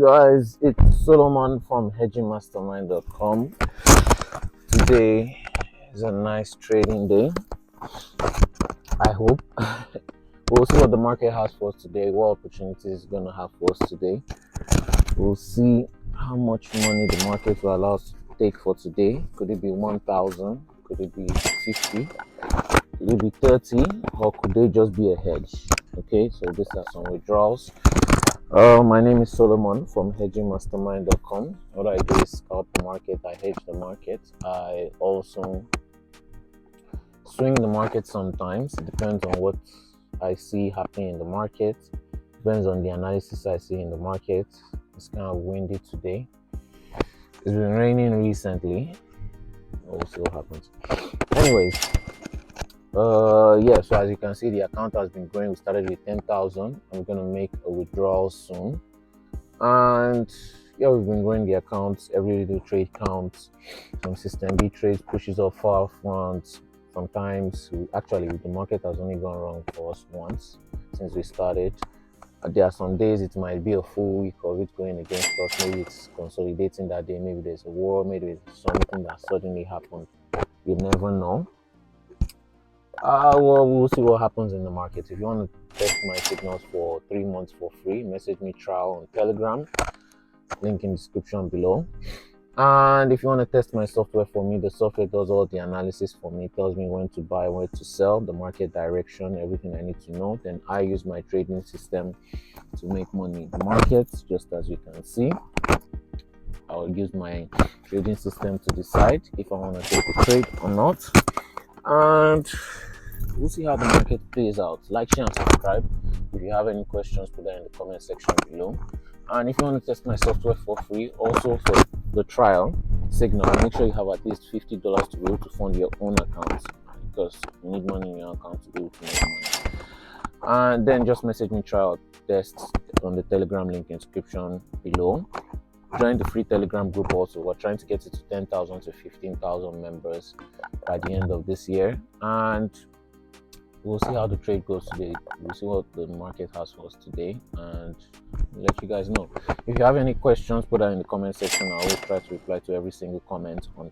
guys, it's Solomon from hedgingmastermind.com. Today is a nice trading day. I hope. We'll see what the market has for us today, what opportunities it's going to have for us today. We'll see how much money the market will allow us to take for today. Could it be 1,000? Could it be 50? Could it be 30? Or could they just be a hedge? Okay, so these are some withdrawals. My name is Solomon from hedgingmastermind.com. What I do is scalp the market, I hedge the market. I also swing the market sometimes. It depends on what I see happening in the market. Depends on the analysis I see in the market. It's kind of windy today. It's been raining recently. We'll see what happens. Anyways, so as you can see, the account has been growing. We started with 10,000. I'm going to make a withdrawal soon. And we've been growing the accounts. Every little trade counts. Some system B trades pushes up far front. Sometimes, the market has only gone wrong for us once since we started. There are some days it might be a full week of it going against us. Maybe it's consolidating that day. Maybe there's a war. Maybe there's something that suddenly happened. You never know. We'll see what happens in the market. If you want to test my signals for 3 months for free, message me trial on Telegram. Link in the description below. And if you want to test my software for me, the software does all the analysis for me. It tells me when to buy, when to sell, the market direction, everything I need to know. Then I use my trading system to make money in the markets, just as you can see. I'll use my trading system to decide if I want to take a trade or not. And we'll see how the market plays out. Like, share, and subscribe. If you have any questions, put that in the comment section below. And if you want to test my software for free, also for the trial signal, make sure you have at least $50 to be able to fund your own account, because you need money in your account to be able to make money. And then just message me trial test on the Telegram link in description below. Join the free Telegram group also. We're trying to get it to 10,000 to 15,000 members by the end of this year. And we'll see how the trade goes today. We'll see what the market has for us today, and I'll let you guys know. If you have any questions, put that in the comment section. I always try to reply to every single comment on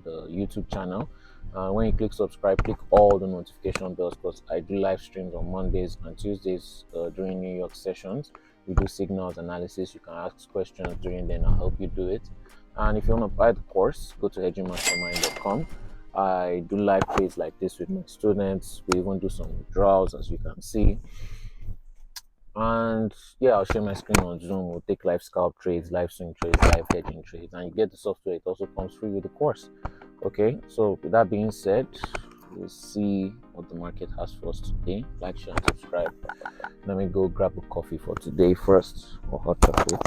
the YouTube channel. When you click subscribe, click all the notification bells, because I do live streams on Mondays and Tuesdays during New York sessions. We do signals analysis. You can ask questions during then. I'll help you do it. And if you want to buy the course, go to hedgingmastermind.com. I do live trades like this with my students. We even do some withdrawals, as you can see. And I'll share my screen on Zoom. We'll take live scalp trades, live swing trades, live hedging trades, and you get the software. It also comes free with the course. Okay, so with that being said, we'll see what the market has for us today. Like, share, and subscribe. Let me go grab a coffee for today first, or hot chocolate.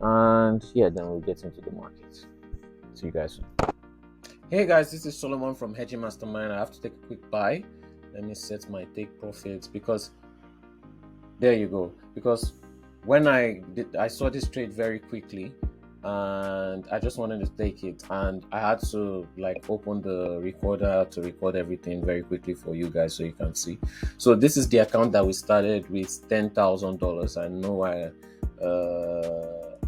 And then we'll get into the market. See you guys soon. Hey guys, this is Solomon from Hedging Mastermind. I have to take a quick buy. Let me set my take profits, because there you go. Because when I saw this trade very quickly, and I just wanted to take it, and I had to open the recorder to record everything very quickly for you guys so you can see. So this is the account that we started with $10,000. I know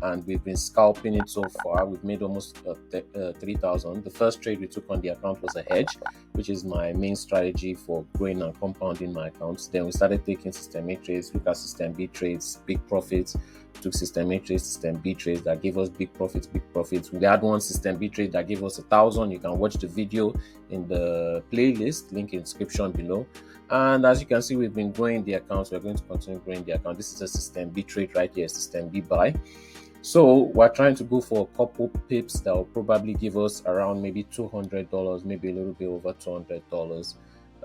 and we've been scalping it so far. We've made almost 3,000. The first trade we took on the account was a hedge, which is my main strategy for growing and compounding my accounts. Then we started taking system A trades, look at system B trades, big profits. Took system A trades, system B trades that gave us big profits. We had one system B trade that gave us 1,000. You can watch the video in the playlist, link in the description below. And as you can see, we've been growing the accounts. We're going to continue growing the account. This is a system B trade right here, system B buy. So we're trying to go for a couple pips that will probably give us around maybe $200, maybe a little bit over $200.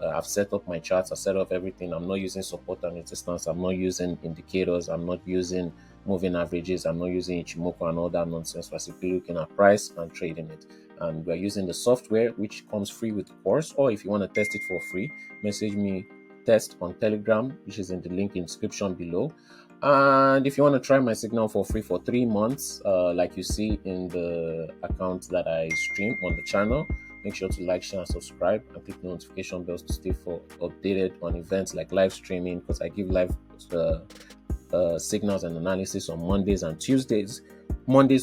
I've set up my charts. I've set up everything. I'm not using support and resistance. I'm not using indicators. I'm not using moving averages. I'm not using Ichimoku and all that nonsense. We're simply looking at price and trading it. And we're using the software, which comes free with the course. Or if you want to test it for free, message me test on Telegram, which is in the link in the description below. And if you want to try my signal for free for 3 months, like you see in the account that I stream on the channel, make sure to like, share, and subscribe, and click the notification bells to stay updated on events like live streaming, because I give live signals and analysis on Mondays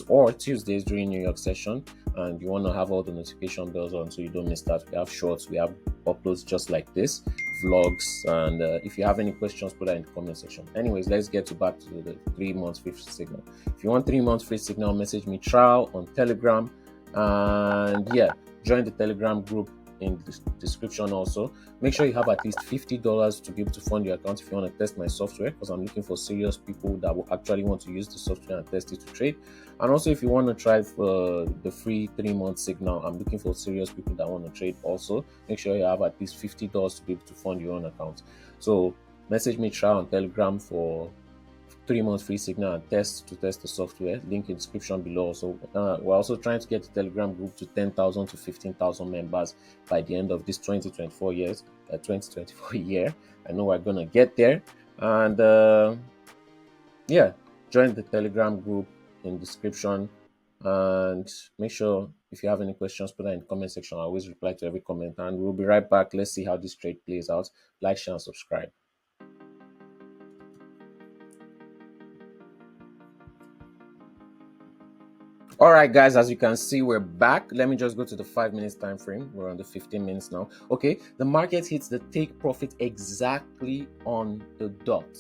or Tuesdays during New York session, and you want to have all the notification bells on so you don't miss that. We have shorts, we have uploads just like this, vlogs, and if you have any questions, put that in the comment section. Anyways, let's get back to the 3 months free signal. If you want 3 months free signal, message me trial on Telegram, and yeah, join the Telegram group in the description. Also, make sure you have at least $50 to be able to fund your account if you want to test my software, because I'm looking for serious people that will actually want to use the software and test it to trade. And also, if you want to try for the free 3 month signal, I'm looking for serious people that want to trade. Also, make sure you have at least $50 to be able to fund your own account. So message me try on Telegram for 3 months free signal and test the software. Link in the description below. So we're also trying to get the Telegram group to 10,000 to 15,000 members by the end of this 2024 year. I know we're gonna get there. And yeah, join the Telegram group in the description, and make sure if you have any questions, put that in the comment section. I always reply to every comment, and we'll be right back. Let's see how this trade plays out. Like, share, and subscribe. All right, guys, as you can see, we're back. Let me just go to the 5 minutes time frame. We're on the 15 minutes now. Okay, the market hits the take profit exactly on the dot.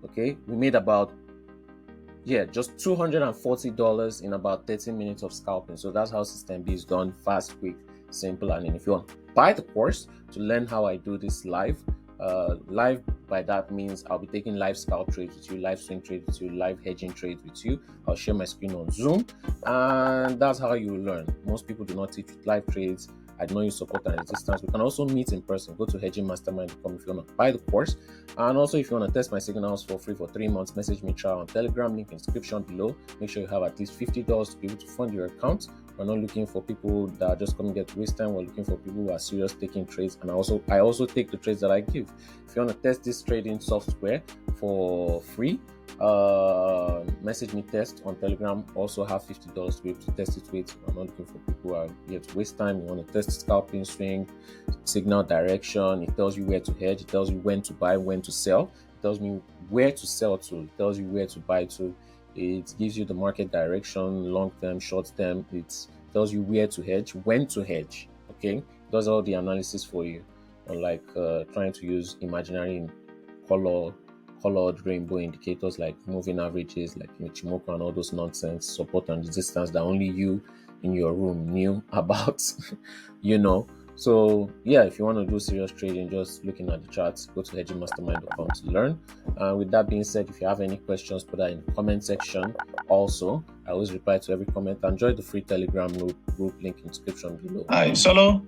Okay, we made about just $240 in about 30 minutes of scalping. So that's how System B is done: fast, quick, simple. And if you want to buy the course to learn how I do this live by that means I'll be taking live scalp trades with you, live swing trades with you, live hedging trades with you. I'll share my screen on Zoom, and that's how you learn. Most people do not teach with live trades. I know you support and resistance. We can also meet in person. Go to hedgingmastermind.com if you want to buy the course. And also, if you want to test my signals for free for 3 months, message me trial on Telegram, link in the description below. Make sure you have at least $50 to be able to fund your account. We're not looking for people that are just coming to get to waste time. We're looking for people who are serious taking trades. And I also take the trades that I give. If you want to test this trading software for free, message me test on Telegram. Also have $50 to be able to test it with. I'm not looking for people who are here to waste time. You want to test scalping, swing, signal direction. It tells you where to hedge. It tells you when to buy, when to sell. It tells me where to sell to. It tells you where to buy to. It gives you the market direction, long term, short term. It tells you where to hedge, when to hedge. Okay, it does all the analysis for you. Unlike trying to use imaginary colored rainbow indicators like moving averages, like Michimoku and all those nonsense, support and resistance that only you in your room knew about. So yeah, if you want to do serious trading, just looking at the charts, go to hedgingmastermind.com to learn. With that being said, if you have any questions, put that in the comment section. Also, I always reply to every comment. And join the free Telegram group, link in the description below. Hi, Solo.